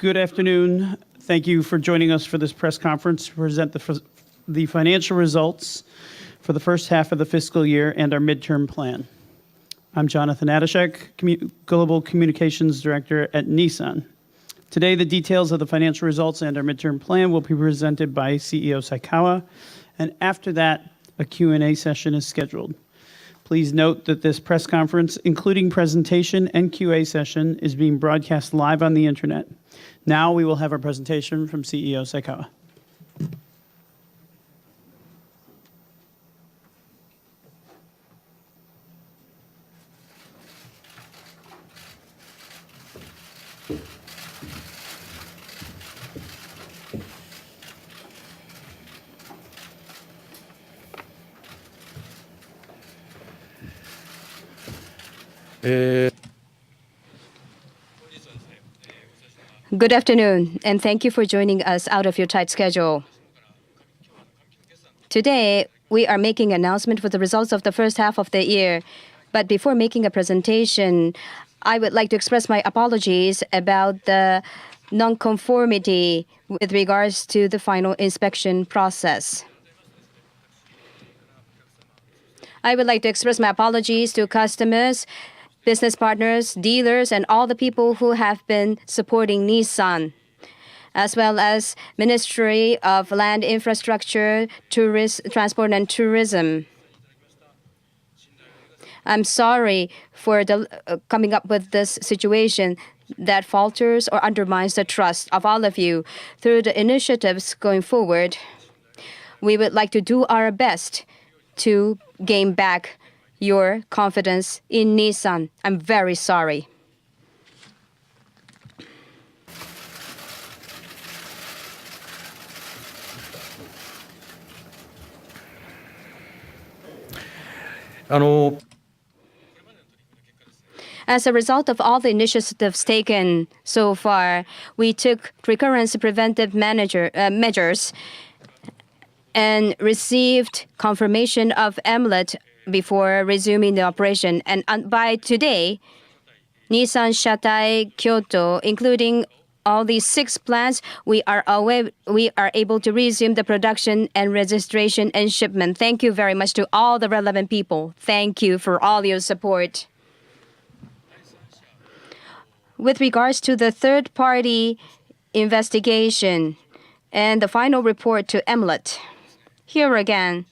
Good afternoon. Thank you for joining us for this press conference to present the financial results for the first half of the fiscal year and our midterm plan. I'm Jonathan Adashek, Global Communications Director at Nissan. Today, the details of the financial results and our midterm plan will be presented by CEO Saikawa, and after that, a Q&A session is scheduled. Please note that this press conference, including presentation and QA session, is being broadcast live on the internet. Now we will have our presentation from CEO Saikawa. Good afternoon, and thank you for joining us out of your tight schedule. Today, we are making an announcement for the results of the first half of the year. But before making a presentation, I would like to express my apologies about the non-conformity with regards to the final inspection process. I would like to express my apologies to customers, business partners, dealers, and all the people who have been supporting Nissan, as well as Ministry of Land Infrastructure, Transport and Tourism. I'm sorry for coming up with this situation that falters or undermines the trust of all of you. Through the initiatives going forward, we would like to do our best to gain back your confidence in Nissan. I'm very sorry. As a result of all the initiatives taken so far, we took recurrence preventive measures and received confirmation of MLET before resuming the operation. And by today, Nissan Shatai Kyoto, including all these 6 plants, we are able to resume the production and registration and shipment. Thank you very much to all the relevant people. Thank you for all your support. With regards to the third-party investigation and the final report to MLET, here again,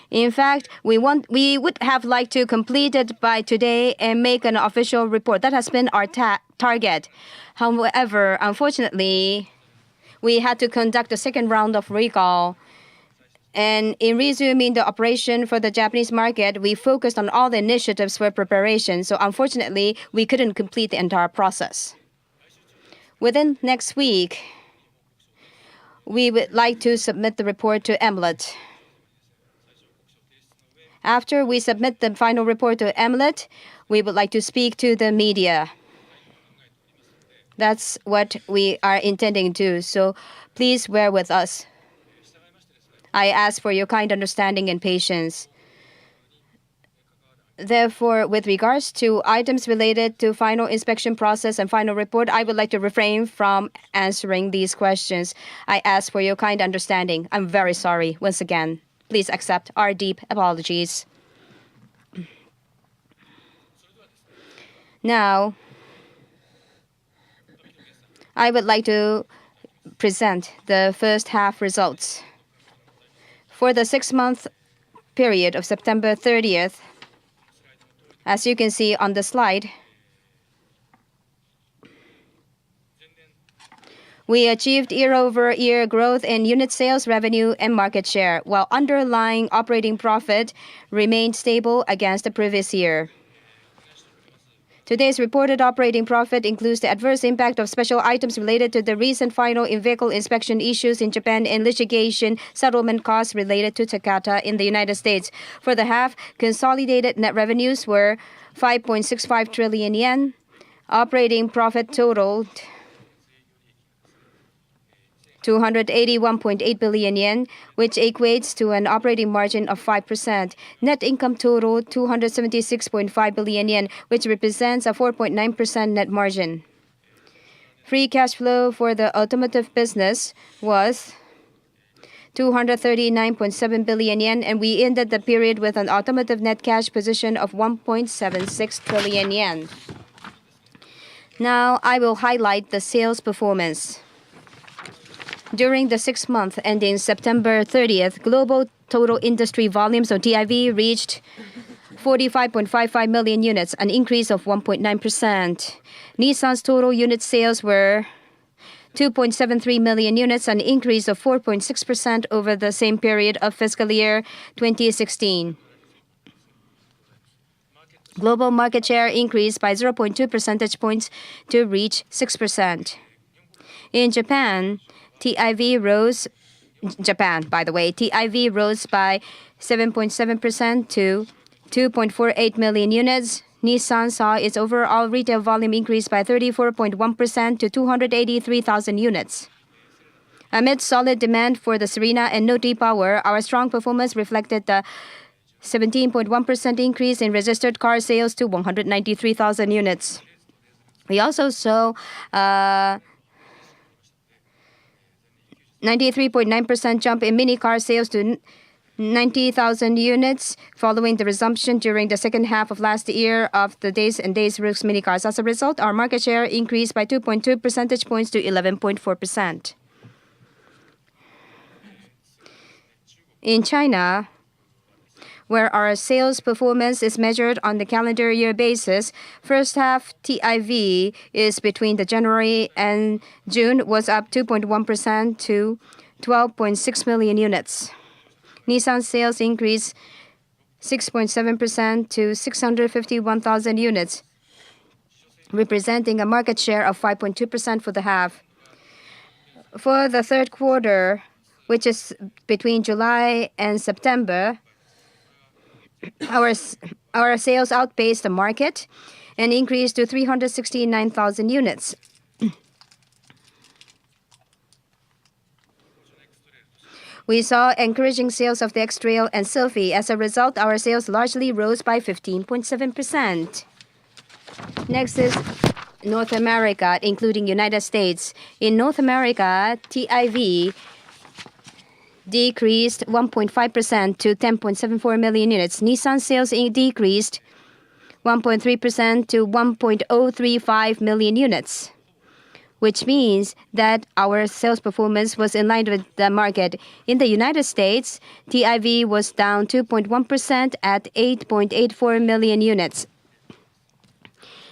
in fact, we would have liked to complete it by today and make an official report. That has been our target. However, unfortunately, we had to conduct a second round of recall. And in resuming the operation for the Japanese market, we focused on all the initiatives for preparation. So unfortunately, we couldn't complete the entire process. Within next week, we would like to submit the report to MLET. After we submit the final report to MLET, we would like to speak to the media. That's what we are intending to do. So please bear with us. I ask for your kind understanding and patience. Therefore, with regards to items related to final inspection process and final report, I would like to refrain from answering these questions. I ask for your kind understanding. I'm very sorry once again. Please accept our deep apologies. Now, I would like to present the first half results. For the 6-month period of September 30th, as you can see on the slide, we achieved year-over-year growth in unit sales revenue and market share, while underlying operating profit remained stable against the previous year. Today's reported operating profit includes the adverse impact of special items related to the recent final in-vehicle inspection issues in Japan and litigation settlement costs related to Takata in the United States. For the half, consolidated net revenues were 5.65 trillion yen. Operating profit totaled 281.8 billion yen, which equates to an operating margin of 5%. Net income totaled 276.5 billion yen, which represents a 4.9% net margin. Free cash flow for the automotive business was 239.7 billion yen, and we ended the period with an automotive net cash position of 1.76 trillion yen. Now I will highlight the sales performance. During the 6 months ending September 30th, global total industry volumes or TIV reached 45.55 million units, an increase of 1.9%. Nissan's total unit sales were 2.73 million units, an increase of 4.6% over the same period of fiscal year 2016. Global market share increased by 0.2 percentage points to reach 6%. In Japan, TIV rose by 7.7% to 2.48 million units. Nissan saw its overall retail volume increase by 34.1% to 283,000 units. Amid solid demand for the Serena and Note e-Power, our strong performance reflected the 17.1% increase in registered car sales to 193,000 units. We also saw 93.9% jump in mini car sales to 90,000 units following the resumption during the second half of last year of the Days and Days Rooks mini cars. As a result, our market share increased by 2.2 percentage points to 11.4%. In China, where our sales performance is measured on the calendar year basis, first half TIV is between the January and June was up 2.1% to 12.6 million units. Nissan sales increased 6.7% to 651,000 units, representing a market share of 5.2% for the half. For the third quarter, which is between July and September, our sales outpaced the market and increased to 369,000 units. We saw encouraging sales of the X-Trail and Sylphy. As a result, our sales largely rose by 15.7%. Next is North America, including United States. In North America, TIV decreased 1.5% to 10.74 million units. Nissan sales decreased 1.3% to 1.035 million units, which means that our sales performance was in line with the market. In the United States, TIV was down 2.1% at 8.84 million units.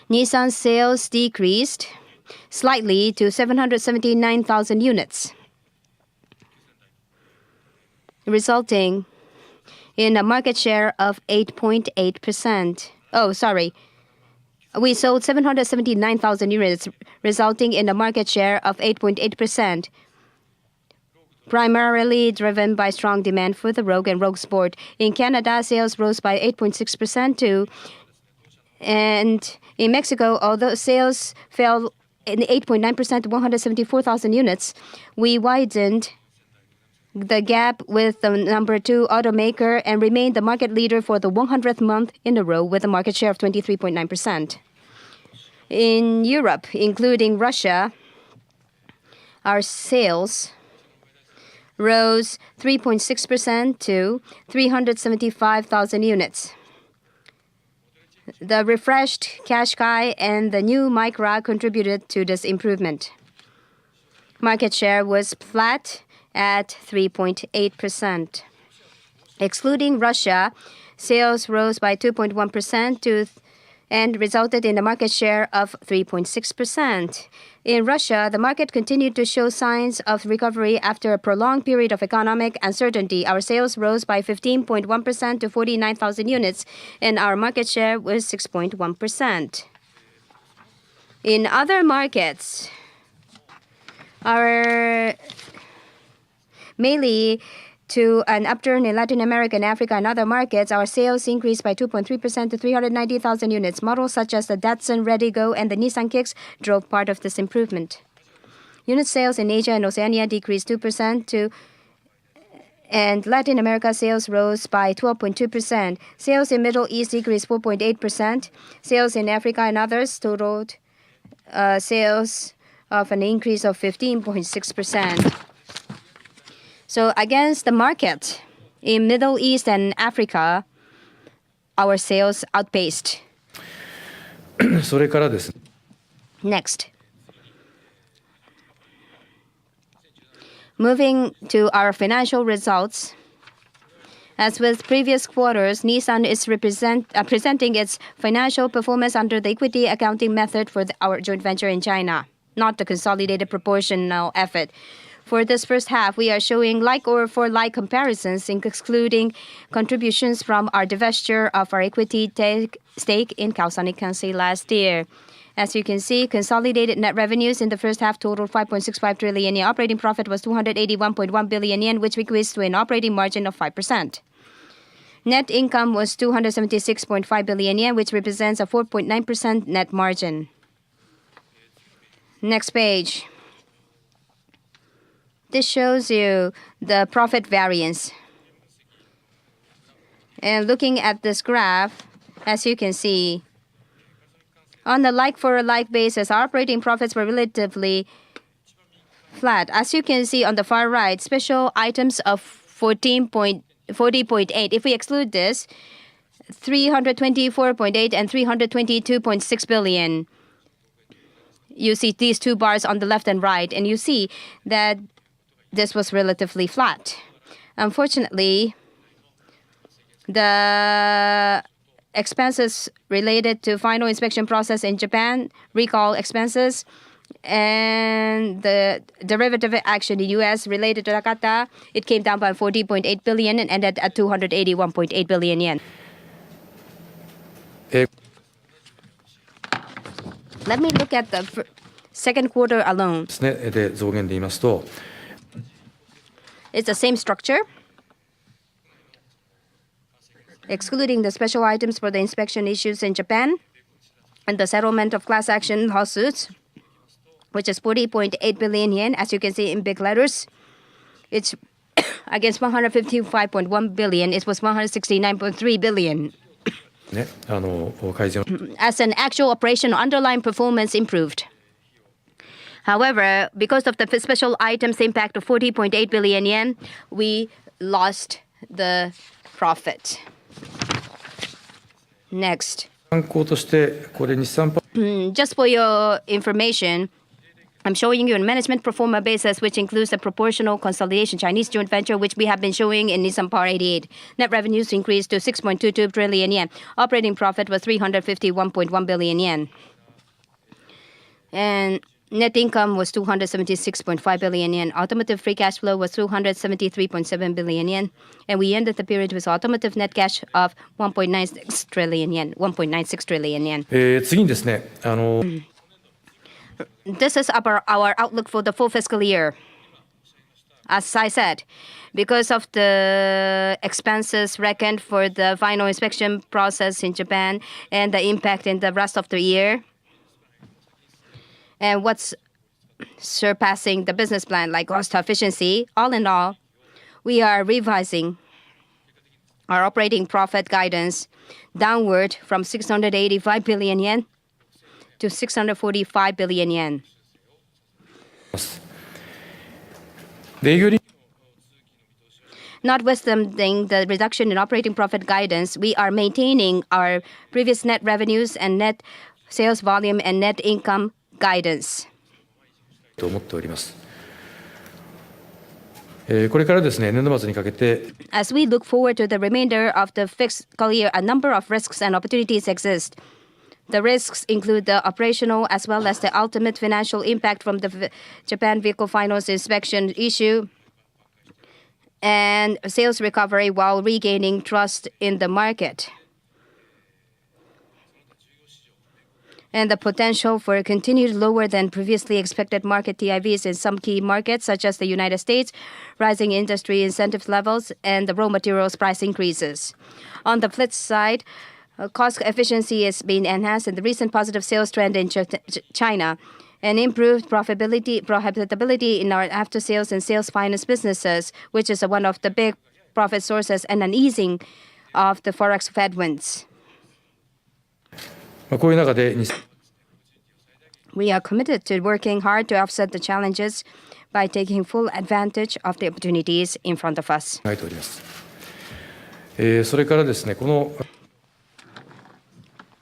Nissan sales decreased slightly to 779,000 units, resulting in a market share of 8.8%. Oh, sorry. We sold 779,000 units, resulting in a market share of 8.8%, primarily driven by strong demand for the Rogue and Rogue Sport. In Canada, sales rose by 8.6% too. And in Mexico, although sales fell in 8.9% to 174,000 units, we widened the gap with the number 2 automaker and remained the market leader for the 100th month in a row with a market share of 23.9%. In Europe, including Russia, our sales rose 3.6% to 375,000 units. The refreshed Qashqai and the new Micra contributed to this improvement. Market share was flat at 3.8%. Excluding Russia, sales rose by 2.1% and resulted in a market share of 3.6%. In Russia, the market continued to show signs of recovery after a prolonged period of economic uncertainty. Our sales rose by 15.1% to 49,000 units, and our market share was 6.1%. In other markets, mainly to an upturn in Latin America and Africa and other markets, our sales increased by 2.3% to 390,000 units. Models such as the Datsun Redigo and the Nissan Kicks drove part of this improvement. Unit sales in Asia and Oceania decreased 2% and Latin America sales rose by 12.2%. Sales in Middle East decreased 4.8%. Sales in Africa and others totaled sales of an increase of 15.6%. So against the market in Middle East and Africa, our sales outpaced. それからですね、 Next. Moving to our financial results. As with previous quarters, Nissan is presenting its financial performance under the equity accounting method for our joint venture in China, not the consolidated proportional effort. For this first half, we are showing like or for like comparisons, excluding contributions from our divestiture of our equity stake in Kaohsiung Kansei last year. As you can see, consolidated net revenues in the first half totaled 5.65 trillion yen. Operating profit was 281.1 billion yen, which equates to an operating margin of 5%. Net income was 276.5 billion yen, which represents a 4.9% net margin. Next page. This shows you the profit variance. And looking at this graph, as you can see, on the like-for-like basis, our operating profits were relatively flat. As you can see on the far right, special items of 40.8. If we exclude this, 324.8 and 322.6 billion. You see these two bars on the left and right, and you see that this was relatively flat. Unfortunately, the expenses related to final inspection process in Japan, recall expenses, and the derivative action in the U.S. related to Nakata, it came down by 40.8 billion and ended at 281.8 billion yen. Let me look at the second quarter alone. ですね、で増減で言いますと、 It's the same structure. Excluding the special items for the inspection issues in Japan and the settlement of class action lawsuits, which is 40.8 billion yen, as you can see in big letters. It's against 155.1 billion, it was 169.3 billion. ね、改善 As an actual operation, underlying performance improved. However, because of the special items impact of 40.8 billion yen, we lost the profit. Next. 参考としてこれ日産パ Just for your information, I'm showing you a management pro forma basis, which includes the proportional consolidation Chinese joint venture, which we have been showing in Nissan Power 88. Net revenues increased to 6.22 trillion yen. Operating profit was 351.1 billion yen. And net income was 276.5 billion yen. Automotive free cash flow was 273.7 billion yen. And we ended the period with automotive net cash of 1.96 trillion yen. 1.96 trillion yen. 次にですね、 This is our outlook for the full fiscal year. As I said, because of the expenses reckoned for the final inspection process in Japan and the impact in the rest of the year, and what's surpassing the business plan like cost efficiency, all in all, we are revising our operating profit guidance downward from 685 billion yen to 645 billion yen. で営業利 Notwithstanding the reduction in operating profit guidance, we are maintaining our previous net revenues and net sales volume and net income guidance. と思っております。これからですね、年度末にかけて As we look forward to the remainder of the fiscal year, a number of risks and opportunities exist. The risks include the operational as well as the ultimate financial impact from the Japan vehicle finance inspection issue and sales recovery while regaining trust in the market. And the potential for continued lower than previously expected market TIVs in some key markets such as the United States, rising industry incentive levels, and the raw materials price increases. On the flip side, cost efficiency is being enhanced in the recent positive sales trend in China and improved profitability in our after-sales and sales finance businesses, which is one of the big profit sources, and an easing of the forex headwinds. こういう中で We are committed to working hard to offset the challenges by taking full advantage of the opportunities in front of us. 考えております。それからですね、この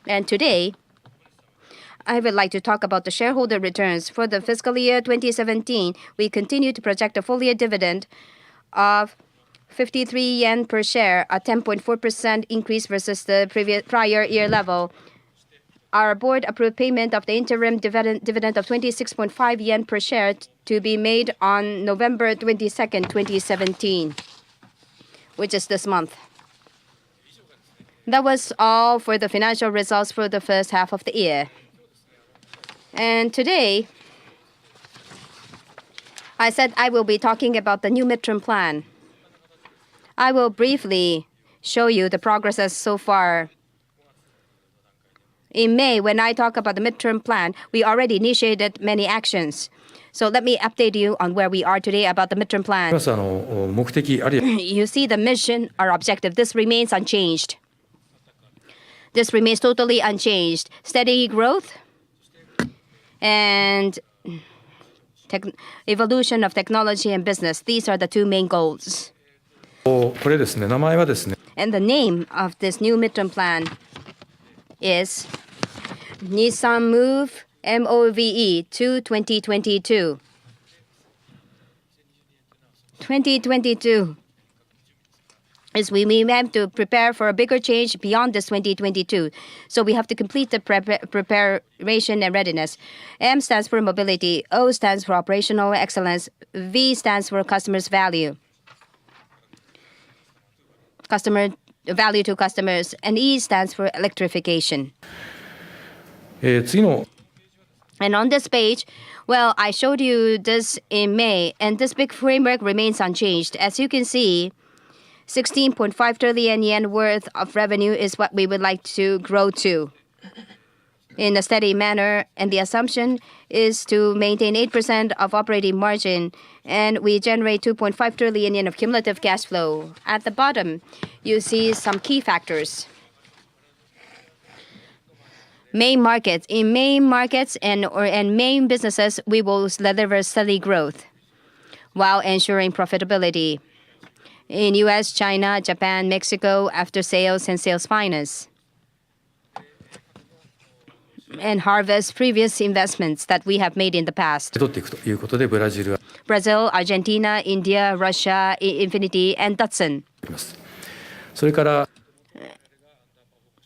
And today, I would like to talk about the shareholder returns. For the fiscal year 2017, we continue to project a full-year dividend of 53 yen per share, a 10.4% increase versus the prior year level. Our board approved payment of the interim dividend of 26.5 yen per share to be made on November 22nd, 2017, which is this month. That was all for the financial results for the first half of the year. And today, I said I will be talking about the new midterm plan. I will briefly show you the progresses so far. In May, when I talk about the midterm plan, we already initiated many actions. So let me update you on where we are today about the midterm ま plan. ず目的あるいは You see the mission, our objective, this remains unchanged. This remains totally unchanged. Steady growth and evolution of technology and business. These are the two main goals. これですね、名前はですね、 And the name of this new midterm plan is Nissan Move MOVE to 2022. 2022 is we have to prepare for a bigger change beyond this 2022. So we have to complete the preparation and readiness. M stands for mobility, O stands for operational excellence, V stands for customers' value. Customer value to customers, and E stands for electrification. 次の And on this page, well, I showed you this in May, and this big framework remains unchanged. As you can see, 16.5 trillion yen worth of revenue is what we would like to grow to in a steady manner, and the assumption is to maintain 8% of operating margin, and we generate 2.5 trillion yen of cumulative cash flow. At the bottom, you see some key factors. Main markets. In main markets and main businesses, we will deliver steady growth while ensuring profitability. In US, China, Japan, Mexico, after sales and sales finance. And harvest previous investments that we have made in the past. 取っていくということでブラジルが Brazil, Argentina, India, Russia, Infinity, and Datsun. あります。それから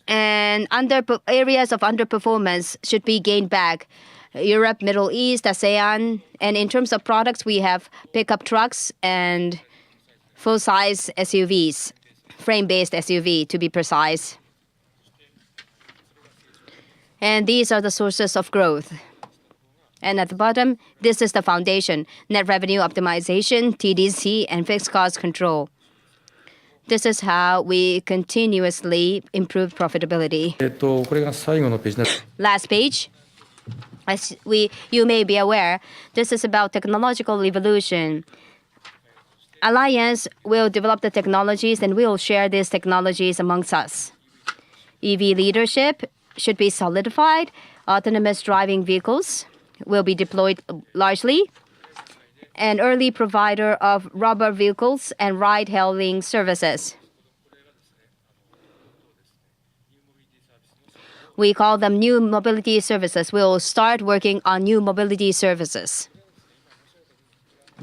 And areas of underperformance should be gained back. Europe, Middle East, ASEAN. And in terms of products, we have pickup trucks and full-size SUVs, frame-based SUV to be precise. And these are the sources of growth. And at the bottom, this is the foundation: net revenue optimization, TDC, and fixed cost control. This is how we continuously improve profitability. これが最後のページになる Last page. As you may be aware, this is about technological evolution. Alliance will develop the technologies and we'll share these technologies amongst us. EV leadership should be solidified. Autonomous driving vehicles will be deployed largely. An early provider of rubber vehicles and ride-hailing services. We call them new mobility services. We'll start working on new mobility services.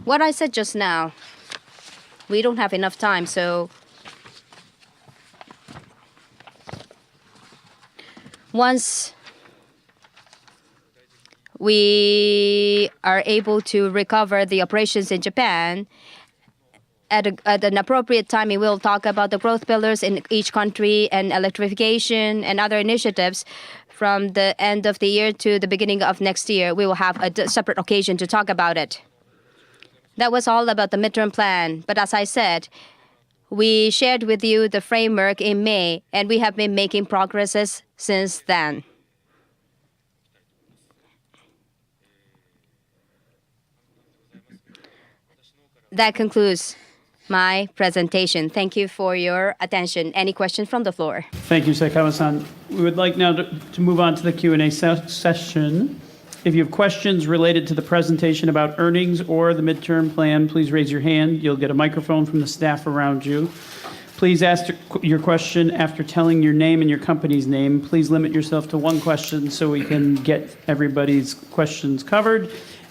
What I said just now, we don't have enough time, so once we are able to recover the operations in Japan, at an appropriate time, we will talk about the growth pillars in each country and electrification and other initiatives. From the end of the year to the beginning of next year, we will have a separate occasion to talk about it. That was all about the midterm plan. But as I said, we shared with you the framework in May, and we have been making progresses since then. That concludes my presentation. Thank you for your attention. Any questions from the floor? Thank you, Saikawa-san. We would like now to move on to the Q&A session. If you have questions related to the presentation about earnings or the midterm plan, please raise your hand. You'll get a microphone from the staff around you. Please ask your question after telling your name and your company's name. Please limit yourself to one question so we can get everybody's questions covered.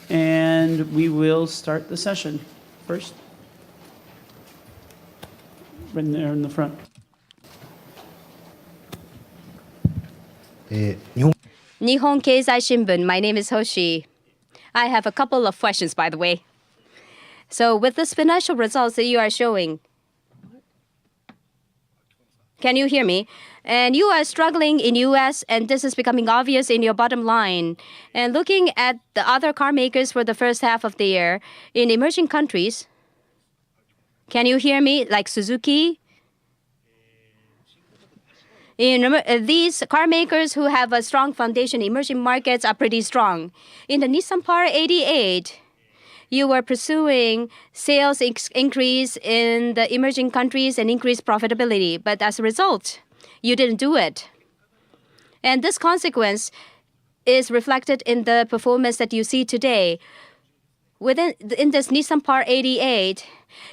And we will start the session. First, right there in the front. 日本 Nihon Keizai Shimbun. My name is Hoshi. I have a couple of questions, by the way. So with this financial results that you are showing, can you hear me? And you are struggling in US, and this is becoming obvious in your bottom line. And looking at the other car makers for the first half of the year in emerging countries, can you hear me? Like Suzuki? These car makers who have a strong foundation in emerging markets are pretty strong. In the Nissan Power 88, you were pursuing sales increase in the emerging countries and increased profitability. But as a result, you didn't do it. And this consequence is reflected in the performance that you see today. In this Nissan Power 88,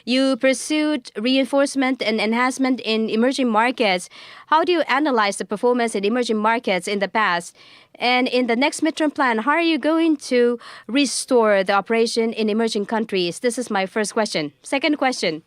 you pursued reinforcement and enhancement in emerging markets. How do you analyze the performance in emerging markets in the past? And in the next midterm plan, how are you going to restore the operation in emerging countries? This is my first question. Second question.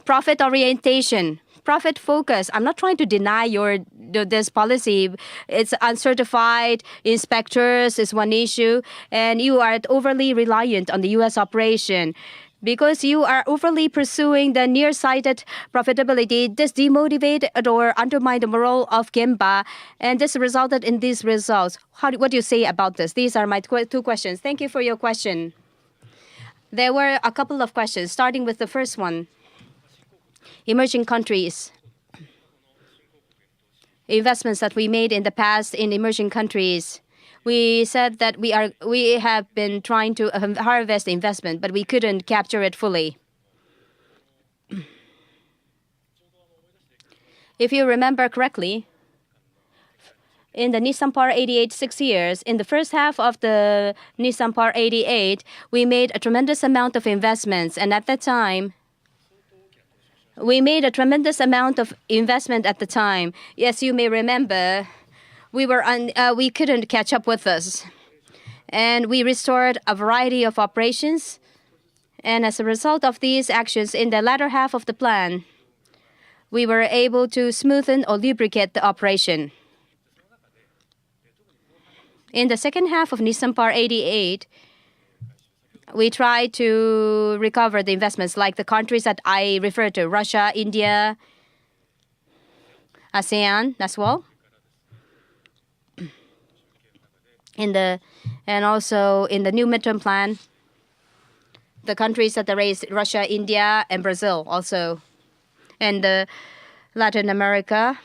Profit orientation. Profit focus. I'm not trying to deny this policy. It's uncertified inspectors is one issue, and you are overly reliant on the U.S. operation. Because you are overly pursuing the nearsighted profitability, this demotivated or undermined the morale of Gemba, and this resulted in these results. What do you say about this? These are my two questions. Thank you for your question. There were a couple of questions, starting with the first one. Emerging countries. Investments that we made in the past in emerging countries. We said that we have been trying to harvest investment, but we couldn't capture it fully. If you remember correctly, in the Nissan Power 88 6 years, in the first half of the Nissan Power 88, we made a tremendous amount of investments, and at that time, we made a tremendous amount of investment at the time. Yes, you may remember, we couldn't catch up with us. And we restored a variety of operations. And as a result of these actions, in the latter half of the plan, we were able to smoothen or lubricate the operation. In the second half of Nissan Power 88, we try to recover the investments like the countries that I referred to, Russia, India, ASEAN as well. And also in the new midterm plan, the countries that are raised, Russia, India, and Brazil also. And Latin America.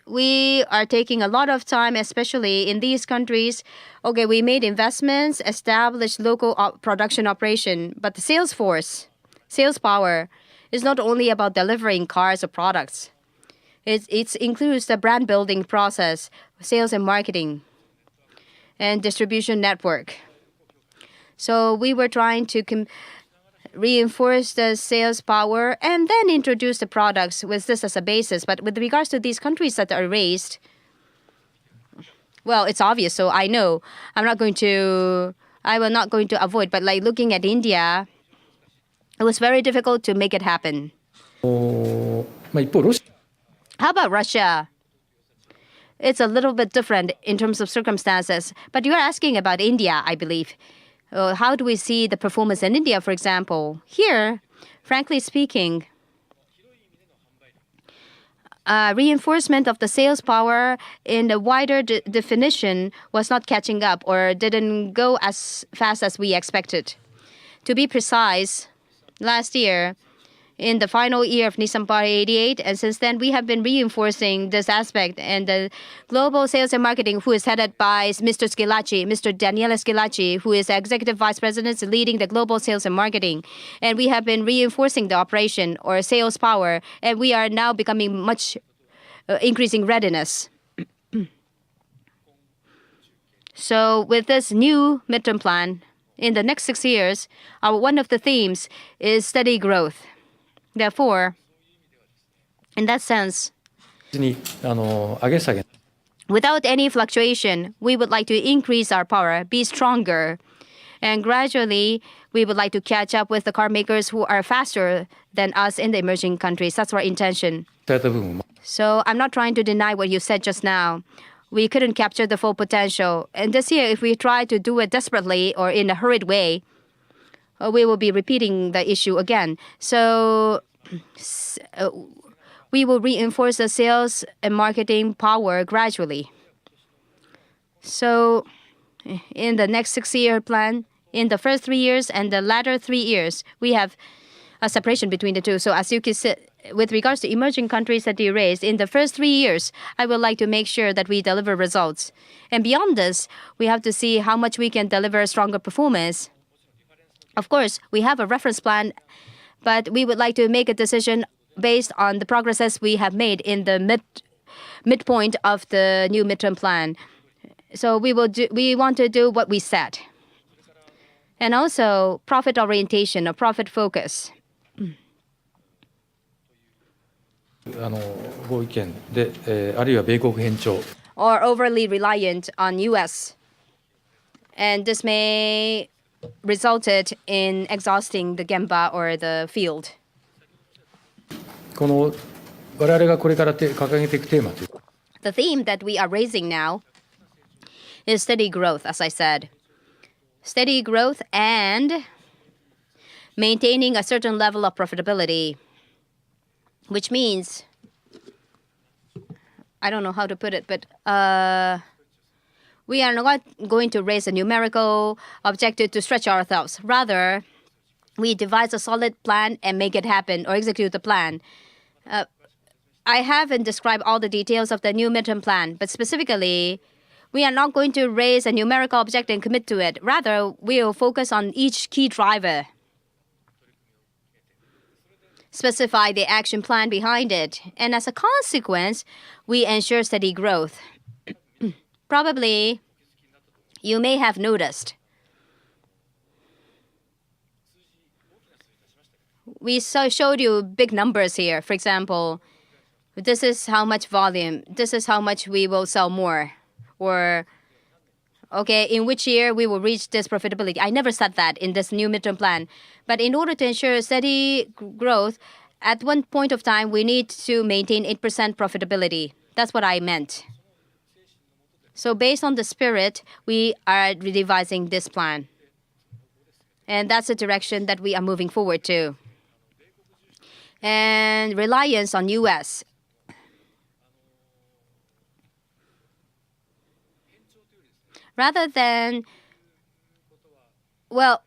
We are taking a lot of time, especially in these countries. Okay, we made investments, established local production operation, but the sales force, sales power, is not only about delivering cars or products. It includes the brand building process, sales and marketing, and distribution network. So we were trying to reinforce the sales power and then introduce the products with this as a basis. But with regards to these countries that are raised, well, it's obvious. So I know I will not going to avoid. But like looking at India, it was very difficult to make it happen. How about Russia? It's a little bit different in terms of circumstances. But you're asking about India, I believe. How do we see the performance in India, for example? Here, frankly speaking, reinforcement of the sales power in the wider definition was not catching up or didn't go as fast as we expected. To be precise, last year, in the final year of Nissan Party 88, and since then we have been reinforcing this aspect. And the global sales and marketing, who is headed by Mr. Schilacci, Mr. Daniele Schilacci, who is executive vice president, is leading the global sales and marketing. And we have been reinforcing the operation or sales power, and we are now becoming much increasing readiness. So with this new midterm plan, in the next 6 years, one of the themes is steady growth. Therefore, in that sense, に上げ下げ without any fluctuation, we would like to increase our power, be stronger, and gradually we would like to catch up with the car makers who are faster than us in the emerging countries. That's our intention. された部分も So I'm not trying to deny what you said just now. We couldn't capture the full potential. And this year, if we try to do it desperately or in a hurried way, we will be repeating the issue again. So we will reinforce the sales and marketing power gradually. So in the next 6-year plan, in the first 3 years and the latter 3 years, we have a separation between the two. So as you can see, with regards to emerging countries that you raised, in the first 3 years, I would like to make sure that we deliver results. And beyond this, we have to see how much we can deliver stronger performance. Of course, we have a reference plan, but we would like to make a decision based on the progresses we have made in the midpoint of the new midterm plan. So we want to do what we said. And also profit orientation or profit focus. ご意見で、あるいは米国偏重 Or overly reliant on US. And this may resulted in exhausting the gemba or the field. この我々がこれから掲げていくテーマという The theme that we are raising now is steady growth, as I said. Steady growth and maintaining a certain level of profitability, which means, I don't know how to put it, but we are not going to raise a numerical objective to stretch ourselves. Rather, we devise a solid plan and make it happen or execute the plan. I haven't described all the details of the new midterm plan, but specifically, we are not going to raise a numerical objective and commit to it. Rather, we will focus on each key driver, specify the action plan behind it, and as a consequence, we ensure steady growth. Probably, you may have noticed, we showed you big numbers here. For example, this is how much volume, this is how much we will sell more, or okay, in which year we will reach this profitability. I never said that in this new midterm plan. But in order to ensure steady growth, at one point of time, we need to maintain 8% profitability. That's what I meant. So based on the spirit, we are revising this plan. And that's the direction that we are moving forward to. And reliance on US. Rather than, well,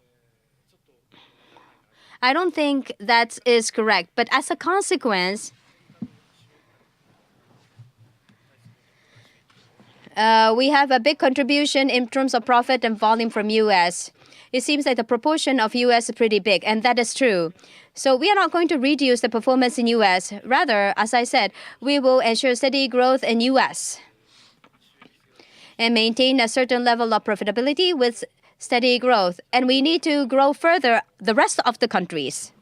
I don't think that is correct. But as a consequence, we have a big contribution in terms of profit and volume from US. It seems like the proportion of US is pretty big, and that is true. So we are not going to reduce the performance in US. Rather, as I said, we will ensure steady growth in US and maintain a certain level of profitability with steady growth. And we need to grow further the rest of the countries.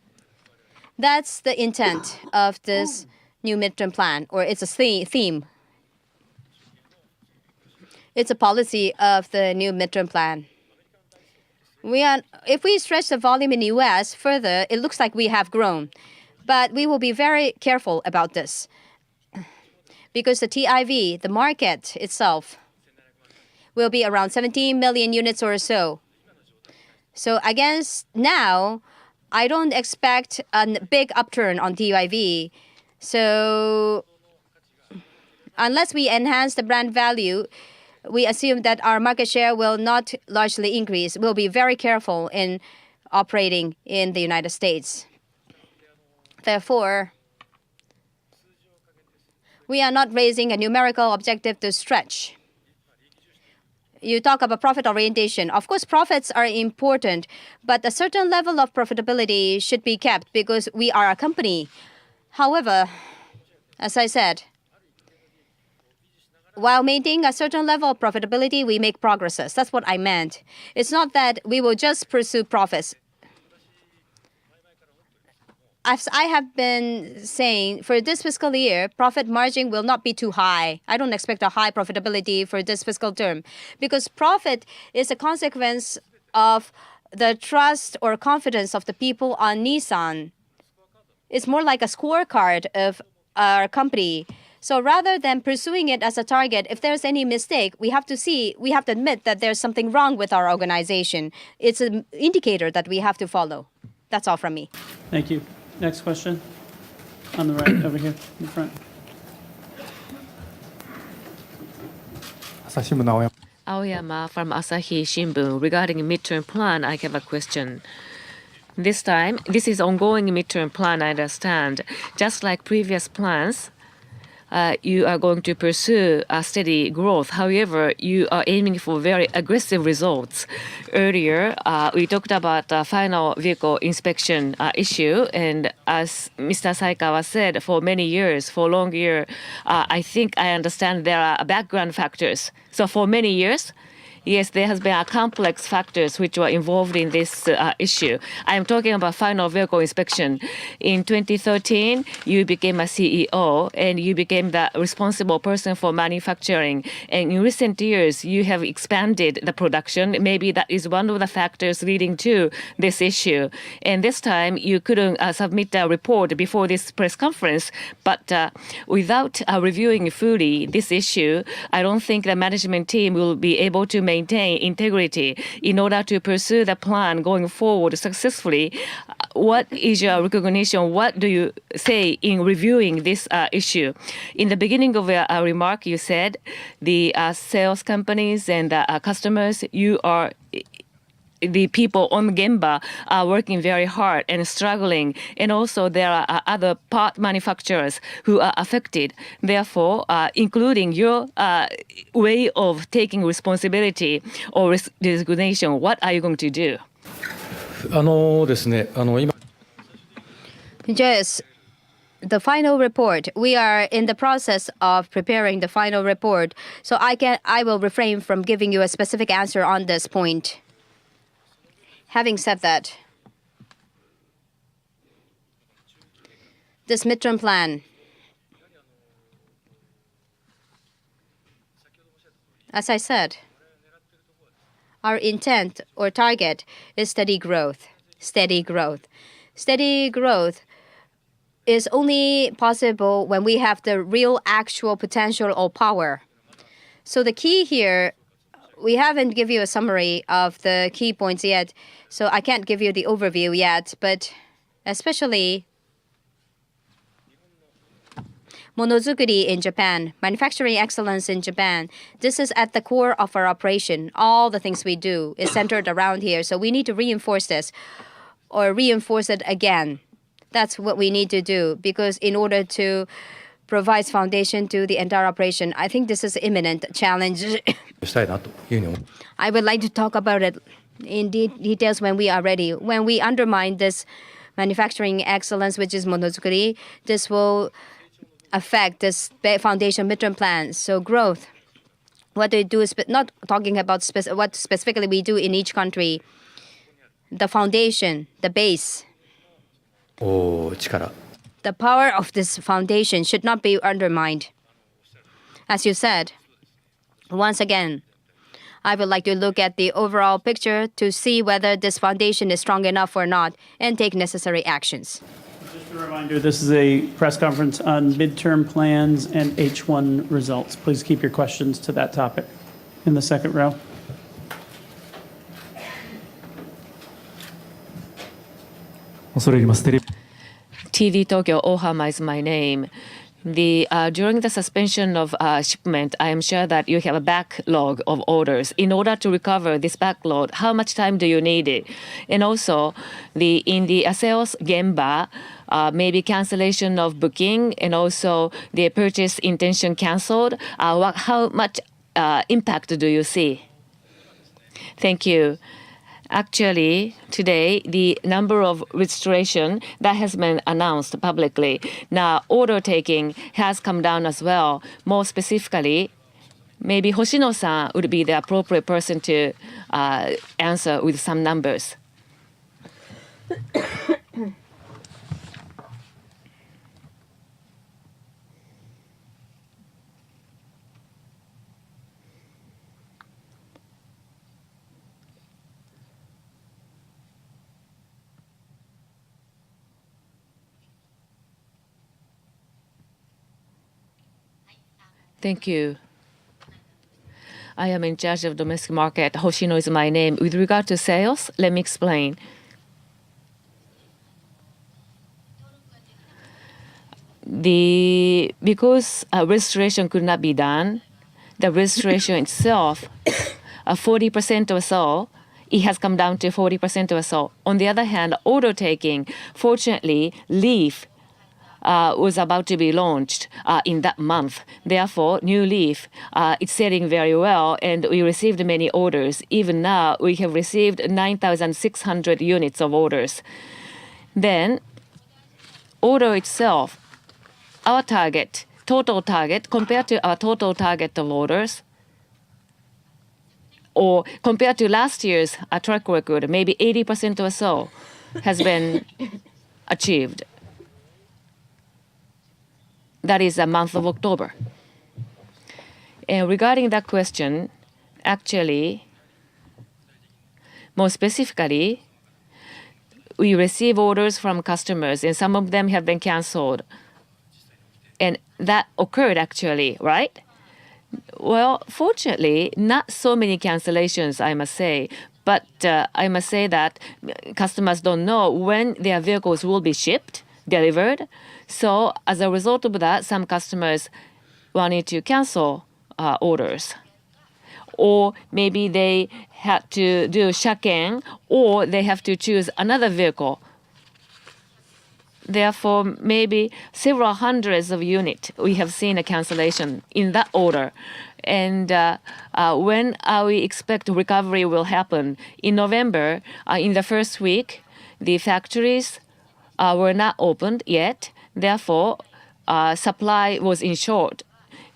That's the intent of this new midterm plan, or it's a theme. It's a policy of the new midterm plan. If we stretch the volume in the US further, it looks like we have grown. But we will be very careful about this. Because the TIV, the market itself, will be around 17 million units or so. So against now, I don't expect a big upturn on TIV. So unless we enhance the brand value, we assume that our market share will not largely increase. We'll be very careful in operating in the United States. Therefore, we are not raising a numerical objective to stretch. You talk about profit orientation. Of course, profits are important, but a certain level of profitability should be kept because we are a company. However, as I said, while maintaining a certain level of profitability, we make progresses. That's what I meant. It's not that we will just pursue profits. As I have been saying, for this fiscal year, profit margin will not be too high. I don't expect a high profitability for this fiscal term because profit is a consequence of the trust or confidence of the people on Nissan. It's more like a scorecard of our company. So rather than pursuing it as a target, if there's any mistake, we have to admit that there's something wrong with our organization. It's an indicator that we have to follow. That's all from me. Thank you. Next question. On the right, over here, in the front. 朝日新聞の青山 Aoyama from Asahi Shimbun. Regarding midterm plan, I have a question. This time, this is ongoing midterm plan, I understand. Just like previous plans, you are going to pursue a steady growth. However, you are aiming for very aggressive results. Earlier, we talked about the final vehicle inspection issue, and as Mr. Saikawa said, for many years, for long year, I think I understand there are background factors. So for many years, yes, there has been a complex factors which were involved in this issue. I am talking about final vehicle inspection. In 2013, you became a CEO and you became the responsible person for manufacturing. And in recent years, you have expanded the production. Maybe that is one of the factors leading to this issue. And this time, you couldn't submit a report before this press conference. But without reviewing fully this issue, I don't think the management team will be able to maintain integrity in order to pursue the plan going forward successfully. What is your recognition? What do you say in reviewing this issue? In the beginning of your remark, you said the sales companies and customers, you are the people on Gemba are working very hard and struggling, and also there are other part manufacturers who are affected. Therefore, including your way of taking responsibility or resignation, what are you going to do? ですね、今 Yes, the final report. We are in the process of preparing the final report, so I will refrain from giving you a specific answer on this point. Having said that, this midterm plan, as I said, our intent or target is steady growth. Steady growth. Steady growth is only possible when we have the real actual potential or power. So the key here, we haven't given you a summary of the key points yet, so I can't give you the overview yet, but especially monozukuri in Japan, manufacturing excellence in Japan, this is at the core of our operation. All the things we do is centered around here, so we need to reinforce this or reinforce it again. That's what we need to do, because in order to provide foundation to the entire operation, I think this is an imminent challenge. したいなというふうに思う。 I would like to talk about it in details when we are ready. When we undermine this manufacturing excellence, which is monozukuri, this will affect this foundation midterm plan. So growth, what we do is not talking about what specifically we do in each country. The foundation, the base, 力。 the power of this foundation should not be undermined. As you said, once again, I would like to look at the overall picture to see whether this foundation is strong enough or not and take necessary actions. Just a reminder, this is a press conference on midterm plans and H1 results. Please keep your questions to that topic. In the second row. TV Tokyo Ohama is my name. During the suspension of shipment, I am sure that you have a backlog of orders. In order to recover this backlog, how much time do you need it? And also, in the sales gemba, maybe cancellation of booking and also the purchase intention canceled? How much impact do you see? Thank you. Actually, today, the number of registration that has been announced publicly. Now, order taking has come down as well. More specifically, maybe Hoshino-san would be the appropriate person to answer with some numbers. Thank you. I am in charge of domestic market. Hoshino is my name. With regard to sales, let me explain. Because registration could not be done, the registration itself, 40% or so, it has come down to 40% or so. On the other hand, order taking, fortunately, Leaf was about to be launched in that month. Therefore, new Leaf is selling very well, and we received many orders. Even now, we have received 9,600 units of orders. Then, order itself, our target, total target, compared to our total target of orders, or compared to last year's track record, maybe 80% or so has been achieved. That is the month of October. And regarding that question, actually, more specifically, we receive orders from customers, and some of them have been canceled. And that occurred actually, right? Well, fortunately, not so many cancellations, I must say. But I must say that customers don't know when their vehicles will be shipped, delivered. So as a result of that, some customers wanted to cancel orders. Or maybe they had to do shaken, or they have to choose another vehicle. Therefore, maybe several hundreds of units, we have seen a cancellation in that order. And when we expect recovery will happen? In November, in the first week, the factories were not opened yet. Therefore, supply was in short.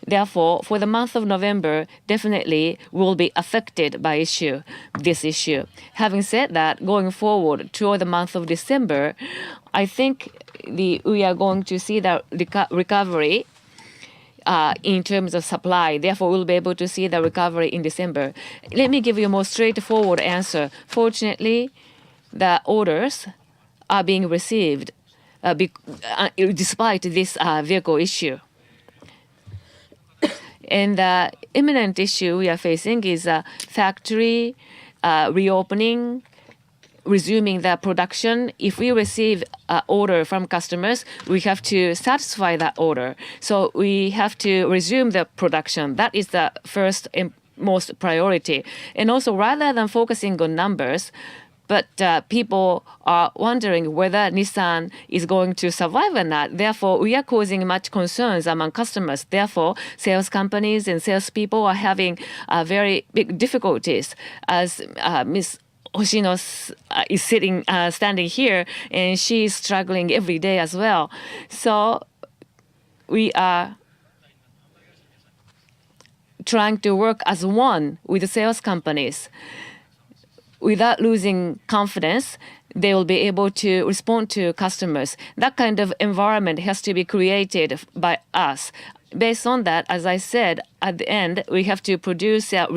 Therefore, for the month of November, definitely will be affected by this issue. Having said that, going forward toward the month of December, I think we are going to see the recovery in terms of supply. Therefore, we'll be able to see the recovery in December. Let me give you a more straightforward answer. Fortunately, the orders are being received despite this vehicle issue. And the imminent issue we are facing is factory reopening, resuming the production. If we receive an order from customers, we have to satisfy that order. So we have to resume the production. That is the first and most priority. And also, rather than focusing on numbers, but people are wondering whether Nissan is going to survive or not. Therefore, we are causing much concerns among customers. Therefore, sales companies and salespeople are having very big difficulties. As Ms. Hoshino is standing here, and she is struggling every day as well. So we are trying to work as one with the sales companies. Without losing confidence, they will be able to respond to customers. That kind of environment has to be created by us. Based on that, as I said, at the end, we have to produce a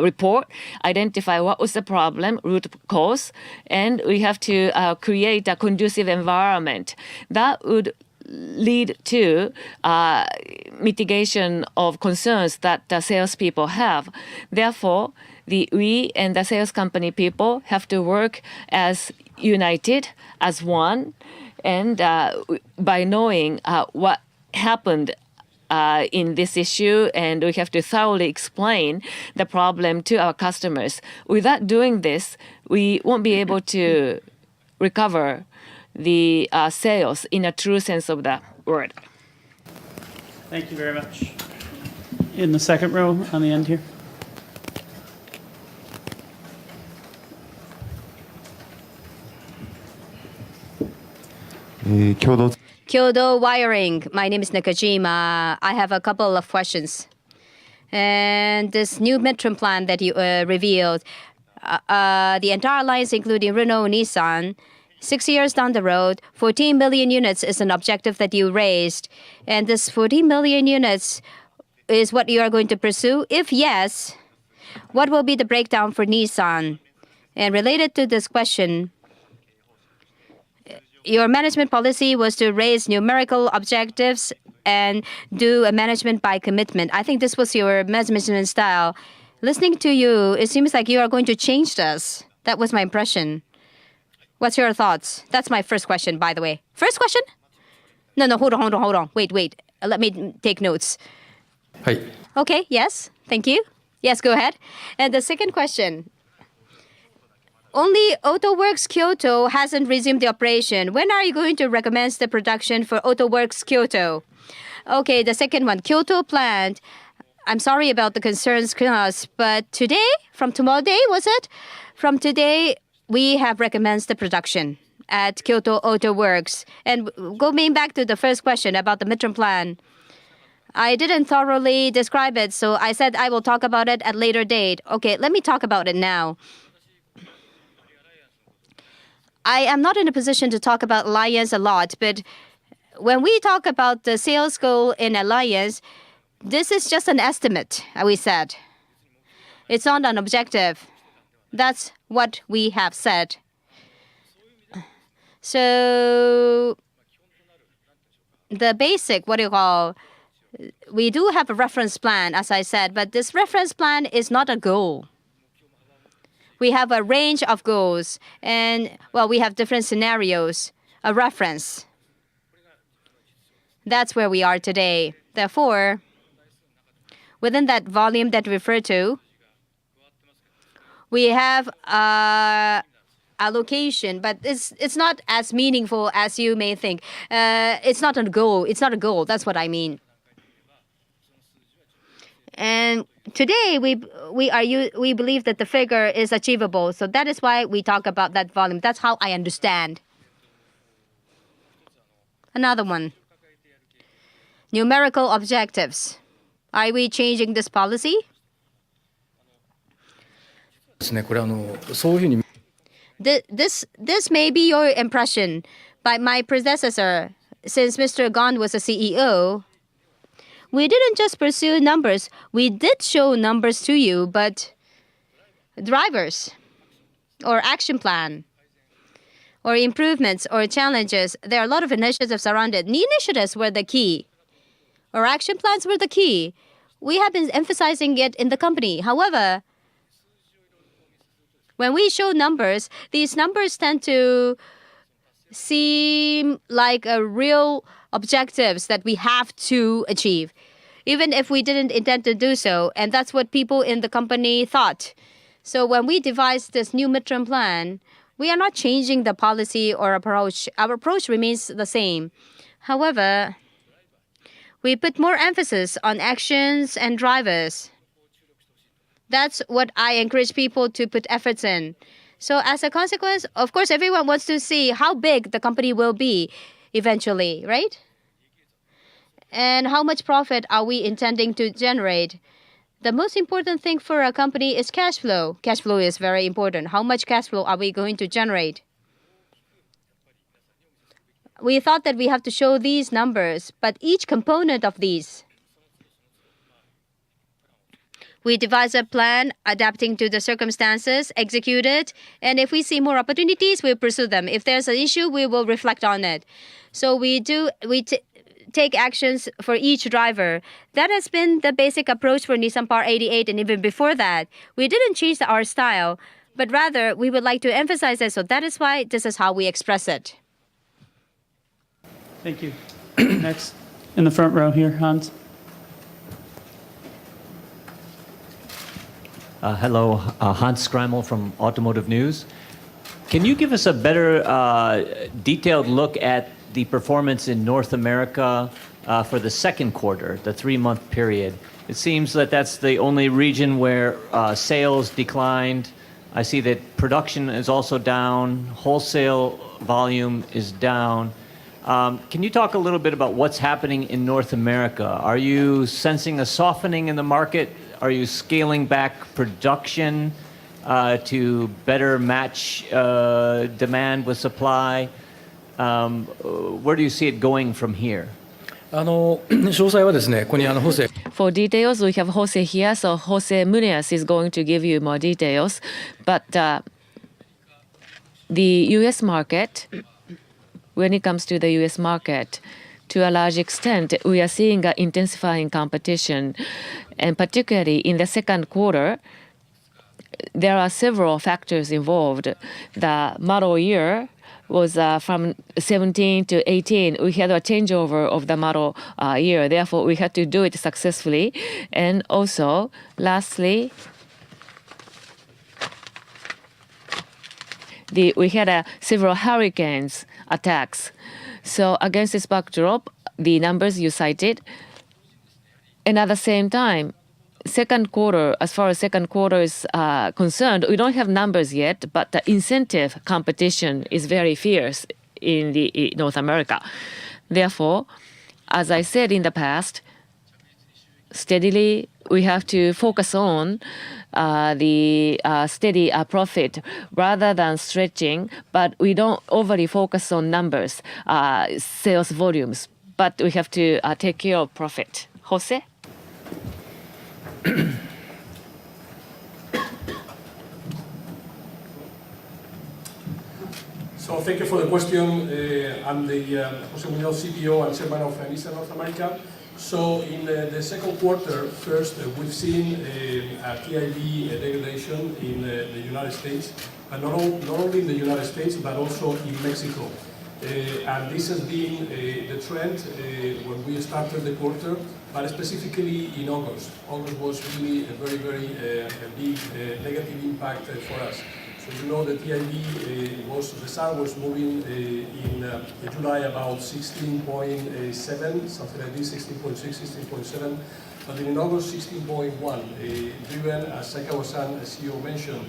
report, identify what was the problem, root cause, and we have to create a conducive environment. That would lead to mitigation of concerns that the salespeople have. Therefore, we and the sales company people have to work as united, as one, and by knowing what happened in this issue, and we have to thoroughly explain the problem to our customers. Without doing this, we won't be able to recover the sales in a true sense of the word. Thank you very much. In the second row on the end here. Kyoto Wiring. My name is Nakajima. I have a couple of questions. And this new midterm plan that you revealed, the entire alliance, including Renault, Nissan, 6 years down the road, 14 million units is an objective that you raised. And this 14 million units is what you are going to pursue? If yes, what will be the breakdown for Nissan? And related to this question, your management policy was to raise numerical objectives and do a management by commitment. I think this was your management style. Listening to you, it seems like you are going to change this. That was my impression. What's your thoughts? That's my first question, by the way. First question? No, hold on. Wait. Let me take notes. はい。 Okay, yes, thank you. Yes, go ahead. And the second question. Only AutoWorks Kyoto hasn't resumed the operation. When are you going to recommence the production for AutoWorks Kyoto? Okay, the second one, Kyoto plant. I'm sorry about the concerns, but today, from tomorrow day, was it? From today, we have recommenced the production at Kyoto AutoWorks. And going back to the first question about the midterm plan, I didn't thoroughly describe it, so I said I will talk about it at a later date. Okay, let me talk about it now. I am not in a position to talk about Alliance a lot, but when we talk about the sales goal in Alliance, this is just an estimate, we said. It's not an objective. That's what we have said. So the basic, we do have a reference plan, as I said, but this reference plan is not a goal. We have a range of goals, and, we have different scenarios, a reference. That's where we are today. Therefore, within that volume that we refer to, we have allocation, but it's not as meaningful as you may think. It's not a goal. It's not a goal. That's what I mean. And today we believe that the figure is achievable. So that is why we talk about that volume. That's how I understand. Another one. Numerical objectives. Are we changing this policy? ですね。これそういうふうに This may be your impression, but my predecessor, since Mr. Gond was a CEO, we didn't just pursue numbers. We did show numbers to you, but drivers or action plan or improvements or challenges, there are a lot of initiatives around it. The initiatives were the key, or action plans were the key. We have been emphasizing it in the company. However, when we show numbers, these numbers tend to seem like a real objectives that we have to achieve, even if we didn't intend to do so. And that's what people in the company thought. So when we devised this new midterm plan, we are not changing the policy or approach. Our approach remains the same. However, we put more emphasis on actions and drivers. That's what I encourage people to put efforts in. So as a consequence, of course, everyone wants to see how big the company will be eventually, right? And how much profit are we intending to generate? The most important thing for a company is cash flow. Cash flow is very important. How much cash flow are we going to generate? We thought that we have to show these numbers, but each component of these, we devise a plan adapting to the circumstances, execute it, and if we see more opportunities, we'll pursue them. If there's an issue, we will reflect on it. So we take actions for each driver. That has been the basic approach for Nissan Power 88, and even before that, we didn't change our style, but rather we would like to emphasize it. So that is why this is how we express it. Thank you. Next, in the front row here, Hans. Hello, Hans Scrammel from Automotive News. Can you give us a better detailed look at the performance in North America for the second quarter, the 3-month period? It seems that that's the only region where sales declined. I see that production is also down, wholesale volume is down. Can you talk a little bit about what's happening in North America? Are you sensing a softening in the market? Are you scaling back production to better match demand with supply? Where do you see it going from here? 詳細はですね、ここに補正 For details, we have Jose here, so Jose Munoz is going to give you more details. But the U.S. market, when it comes to the U.S. market, to a large extent, we are seeing an intensifying competition. And particularly in the second quarter, there are several factors involved. The model year was from 17 to 18. We had a changeover of the model year. Therefore, we had to do it successfully. And also, lastly, we had several hurricanes attacks. So against this backdrop, the numbers you cited, and at the same time, second quarter, as far as second quarter is concerned, we don't have numbers yet, but the incentive competition is very fierce in North America. Therefore, as I said in the past, steadily we have to focus on the steady profit rather than stretching, but we don't overly focus on numbers, sales volumes, but we have to take care of profit. Jose? So thank you for the question. I'm the Jose Munoz, CPO and Chairman of Nissan North America. So in the second quarter, first we've seen a TIV degradation in the United States, and not only in the United States but also in Mexico. And this has been the trend when we started the quarter, but specifically in August. August was really a very, very big negative impact for us. So you know the TIV the SAR was moving in July about 16.7, something like this, 16.6, 16.7. But in August, 16.1, driven, as Sakawa-san, CEO mentioned,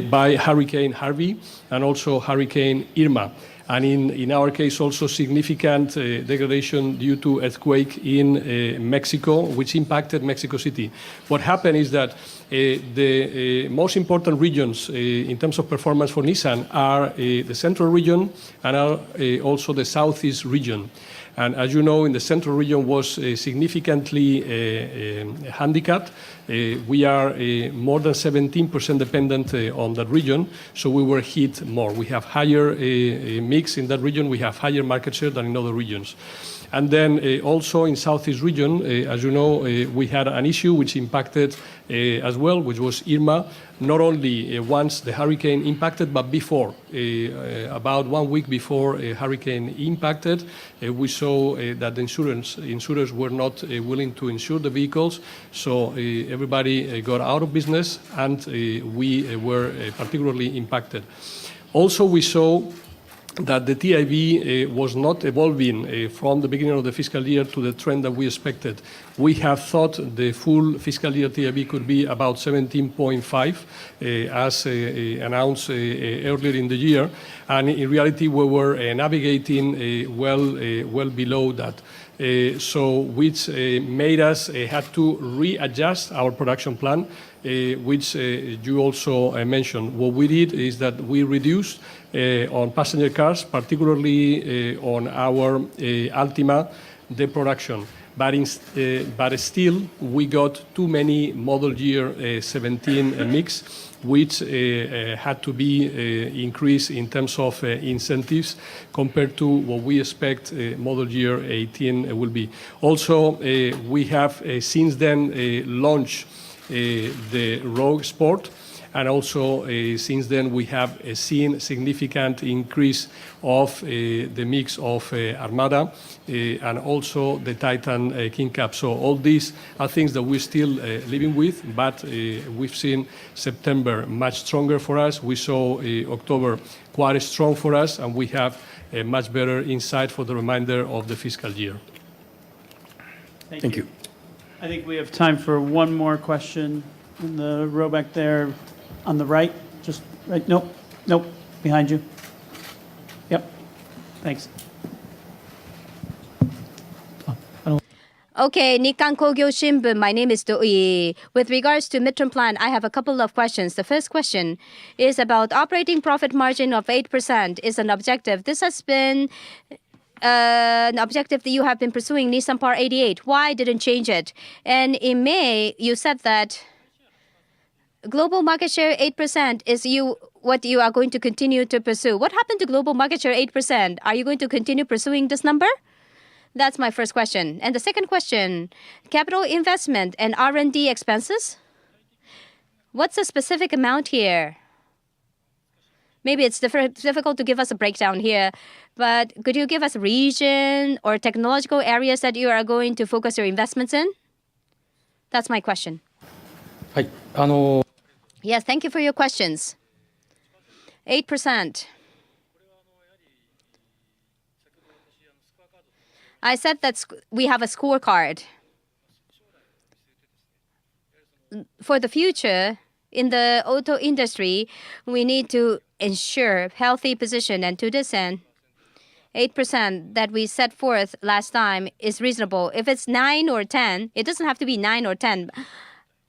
by Hurricane Harvey and also Hurricane Irma. And in our case, also significant degradation due to earthquake in Mexico, which impacted Mexico City. What happened is that the most important regions in terms of performance for Nissan are the central region and are also the southeast region. And as you know, in the central region was significantly handicapped. We are more than 17% dependent on that region, so we were hit more. We have higher mix in that region, we have higher market share than in other regions. And then also in Southeast region, as you know, we had an issue which impacted as well, which was Irma, not only once the hurricane impacted, but before, about 1 week before a hurricane impacted, we saw that the insurers were not willing to insure the vehicles, so everybody got out of business, and we were particularly impacted. Also, we saw that the TIV was not evolving from the beginning of the fiscal year to the trend that we expected. We have thought the full fiscal year TIV could be about 17.5, as announced earlier in the year, and in reality we were navigating well below that. So which made us have to readjust our production plan, which you also mentioned. What we did is that we reduced on passenger cars, particularly on our Altima, the production. But still, we got too many model year 17 mix, which had to be increased in terms of incentives compared to what we expect model year 18 will be. Also, we have since then launched the Rogue Sport, And also, since then, we have seen significant increase of the mix of Armada and also the Titan King Cap. So all these are things that we're still living with, but we've seen September much stronger for us. We saw October quite strong for us, and we have a much better insight for the remainder of the fiscal year. Thank you. I think we have time for one more question in the row back there on the right. Just right. Nope. Nope. Behind you. Yep. Thanks. Okay, Nikkan Kogyo Shimbun. My name is Doi. With regards to midterm plan, I have a couple of questions. The first question is about operating profit margin of 8% is an objective. This has been an objective that you have been pursuing, Nissan Par 88. Why didn't change it? And in May, you said that global market share 8% is what you are going to continue to pursue. What happened to global market share 8%? Are you going to continue pursuing this number? That's my first question. And the second question, capital investment and R&D expenses? What's the specific amount here? Maybe it's difficult to give us a breakdown here, but could you give us a region or technological areas that you are going to focus your investments in? That's my question. はい。Yes, thank you for your questions. 8%. I said that we have a scorecard. For the future, in the auto industry, we need to ensure healthy position. And to this end, 8% that we set forth last time is reasonable. If it's 9 or 10, it doesn't have to be 9 or 10.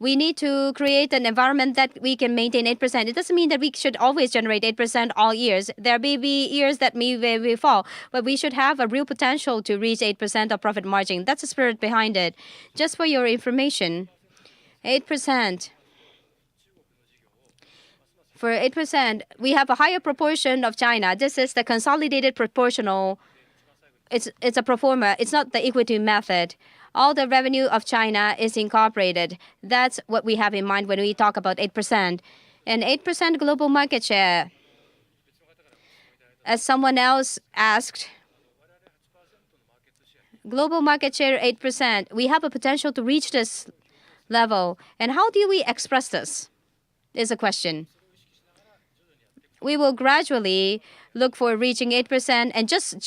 We need to create an environment that we can maintain 8%. It doesn't mean that we should always generate 8% all years. There may be years that may fall, but we should have a real potential to reach 8% of profit margin. That's the spirit behind it. Just for your information, 8%. For 8%, we have a higher proportion of China. This is the consolidated proportional. It's a pro forma. It's not the equity method. All the revenue of China is incorporated. That's what we have in mind when we talk about 8%. And 8% global market share. As someone else asked, global market share 8%. We have a potential to reach this level. And how do we express this? Is a question. We will gradually look for reaching 8%, and just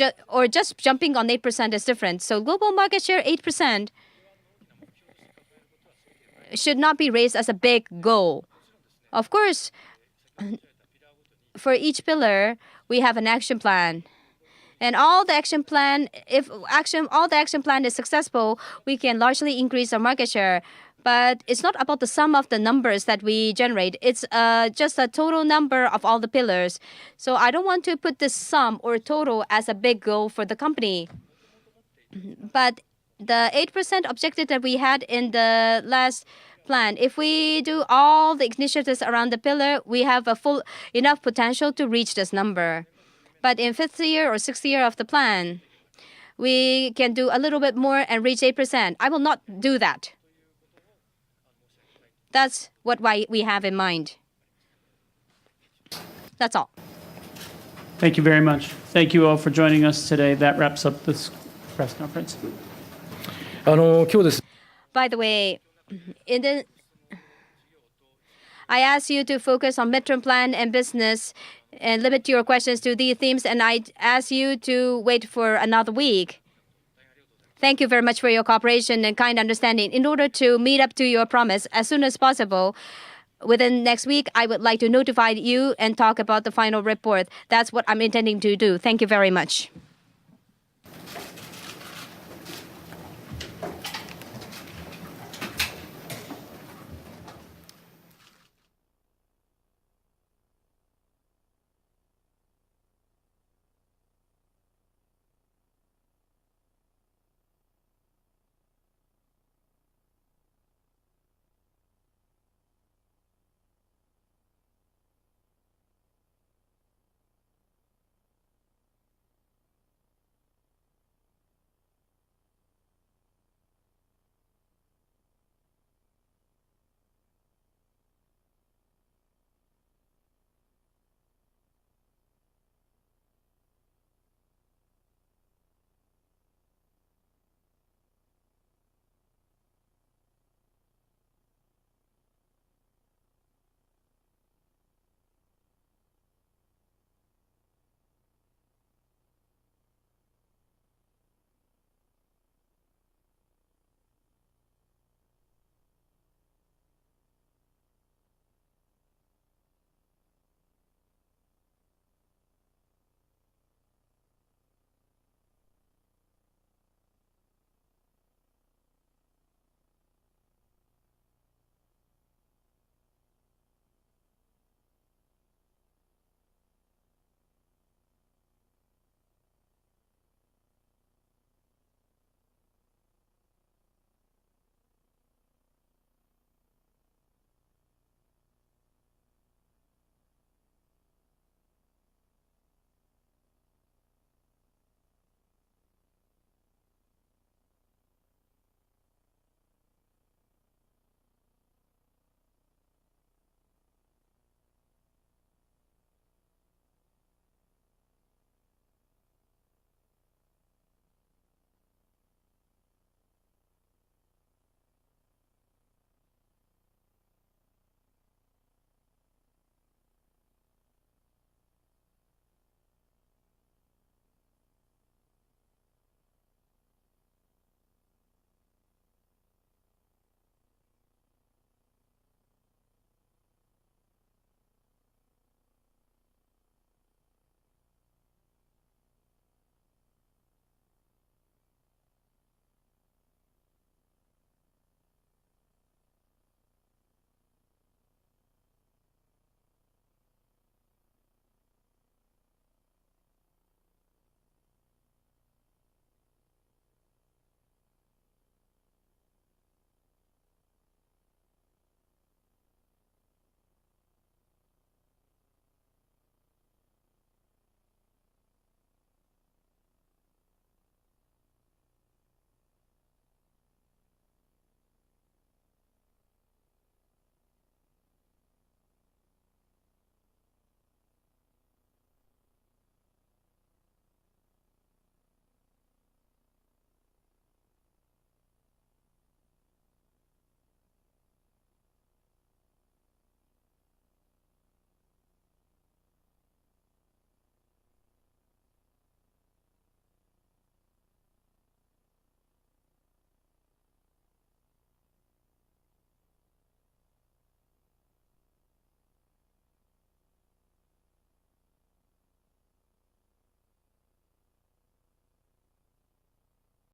jumping on 8% is different. So global market share 8% should not be raised as a big goal. Of course, for each pillar, we have an action plan. And all the action plan, all the action plan is successful, we can largely increase our market share. But it's not about the sum of the numbers that we generate. It's just a total number of all the pillars. So I don't want to put this sum or total as a big goal for the company. But the 8% objective that we had in the last plan, if we do all the initiatives around the pillar, we have enough potential to reach this number. But in 5th year or 6th year of the plan, we can do a little bit more and reach 8%. I will not do that. That's what we have in mind. That's all. Thank you very much. Thank you all for joining us today. That wraps up this press conference. 今日です。 By the way, I asked you to focus on midterm plan and business and limit your questions to these themes, and I asked you to wait for another week. Thank you very much for your cooperation and kind understanding. In order to meet up to your promise as soon as possible, within next week, I would like to notify you and talk about the final report. That's what I'm intending to do. Thank you very much.